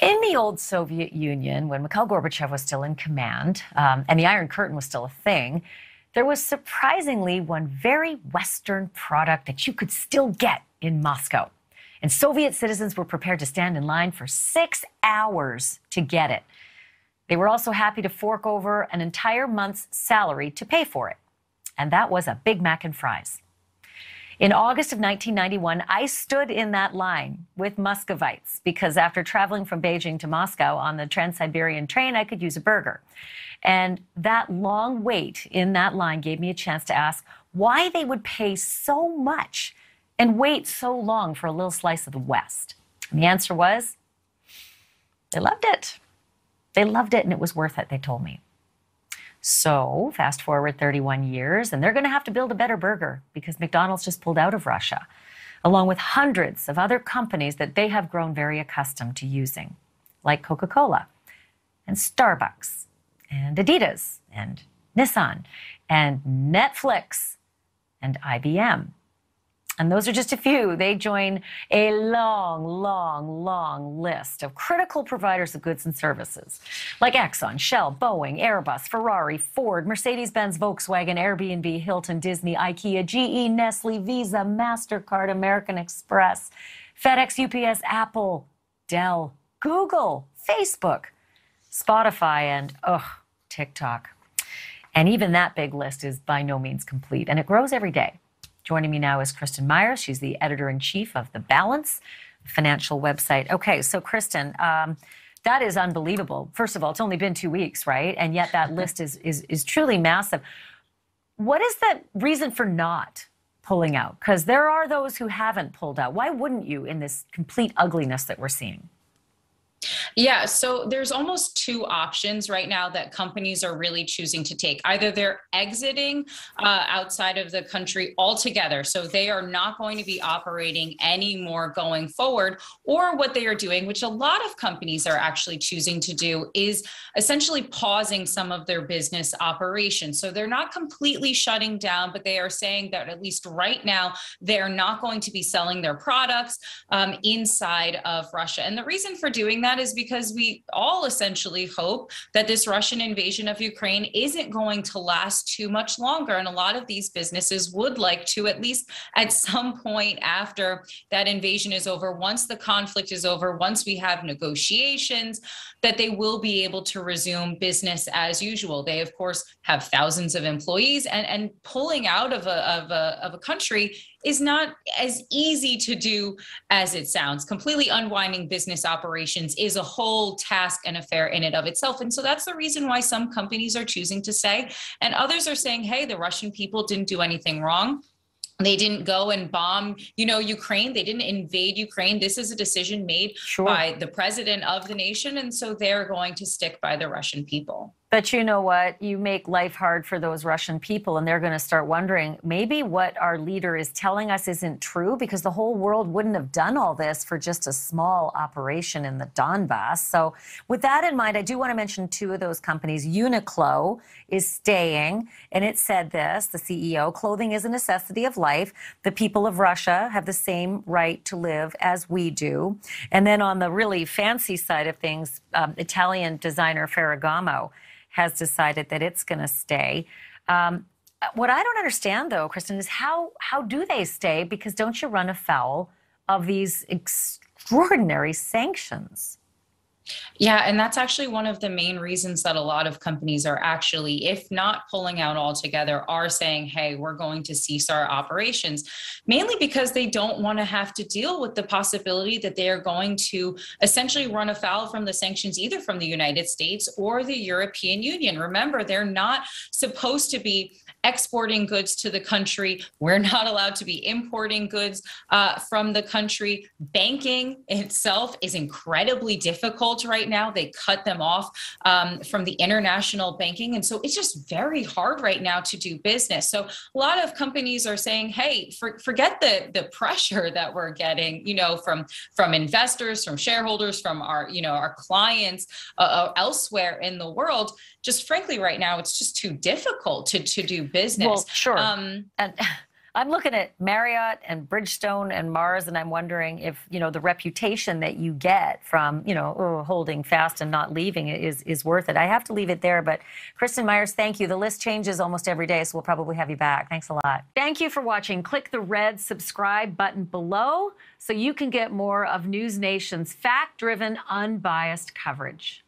In the old Soviet Union, when Mikhail Gorbachev was still in command, and the Iron Curtain was still a thing, there was surprisingly one very Western product that you could still get in Moscow. And Soviet citizens were prepared to stand in line for 6 hours to get it. They were also happy to fork over an entire month's salary to pay for it. And that was a Big Mac and fries. In August of 1991, I stood in that line with Muscovites because after traveling from Beijing to Moscow on the Trans-Siberian train, I could use a burger. And that long wait in that line gave me a chance to ask why they would pay so much and wait so long for a little slice of the West. And the answer was, they loved it. They loved it and it was worth it, they told me. So fast forward 31 years, and they're going to have to build a better burger because McDonald's just pulled out of Russia, along with hundreds of other companies that they have grown very accustomed to using, like Coca-Cola and Starbucks and Adidas and Nissan and Netflix and IBM. And those are just a few. They join a long, long, long list of critical providers of goods and services, like Exxon, Shell, Boeing, Airbus, Ferrari, Ford, Mercedes-Benz, Volkswagen, Airbnb, Hilton, Disney, IKEA, GE, Nestle, Visa, MasterCard, American Express, FedEx, UPS, Apple, Dell, Google, Facebook, Spotify, and, TikTok. And even that big list is by no means complete, and it grows every day. Joining me now is Kristen Myers. She's the editor-in-chief of The Balance, financial website. Okay, so Kristen, that is unbelievable. First of all, it's only been 2 weeks, right? And yet that list is truly massive. What is the reason for not pulling out? Because there are those who haven't pulled out. Why wouldn't you in this complete ugliness that we're seeing? Yeah, so there's almost two options right now that companies are really choosing to take. Either they're exiting outside of the country altogether, so they are not going to be operating anymore going forward, or what they are doing, which a lot of companies are actually choosing to do, is essentially pausing some of their business operations. So they're not completely shutting down, but they are saying that at least right now, they're not going to be selling their products inside of Russia. And the reason for doing that is because we all essentially hope that this Russian invasion of Ukraine isn't going to last too much longer. And a lot of these businesses would like to, at least at some point after that invasion is over, once the conflict is over, once we have negotiations, that they will be able to resume business as usual. They, of course, have thousands of employees, and pulling out of a country is not as easy to do as it sounds. Completely unwinding business operations is a whole task and affair in and of itself. And so that's the reason why some companies are choosing to say, and others are saying, hey, the Russian people didn't do anything wrong. They didn't go and bomb, Ukraine. They didn't invade Ukraine. This is a decision made by the president of the nation. And so they're going to stick by the Russian people. But you know what? You make life hard for those Russian people, and they're going to start wondering maybe what our leader is telling us isn't true, because the whole world wouldn't have done all this for just a small operation in the Donbass. So with that in mind, I do want to mention two of those companies. Uniqlo is staying, and it said this, the CEO, clothing is a necessity of life. The people of Russia have the same right to live as we do. And then on the really fancy side of things, Italian designer Ferragamo has decided that it's going to stay. What I don't understand, though, Kristen, is how do they stay? Because don't you run afoul of these extraordinary sanctions? Yeah, and that's actually one of the main reasons that a lot of companies are actually, if not pulling out altogether, are saying, hey, we're going to cease our operations, mainly because they don't want to have to deal with the possibility that they are going to essentially run afoul from the sanctions, either from the United States or the European Union. Remember, they're not supposed to be exporting goods to the country. We're not allowed to be importing goods from the country. Banking itself is incredibly difficult right now. They cut them off from the international banking. And so it's just very hard right now to do business. So a lot of companies are saying, hey, forget the pressure that we're getting, from investors, from shareholders, from our clients elsewhere in the world. Just frankly, right now, it's just too difficult to do business. Well, sure. And I'm looking at Marriott and Bridgestone and Mars, and I'm wondering if, the reputation that you get from, holding fast and not leaving is worth it. I have to leave it there, but Kristen Myers, thank you. The list changes almost every day, so we'll probably have you back. Thanks a lot. Thank you for watching. Click the red subscribe button below so you can get more of News Nation's fact-driven, unbiased coverage.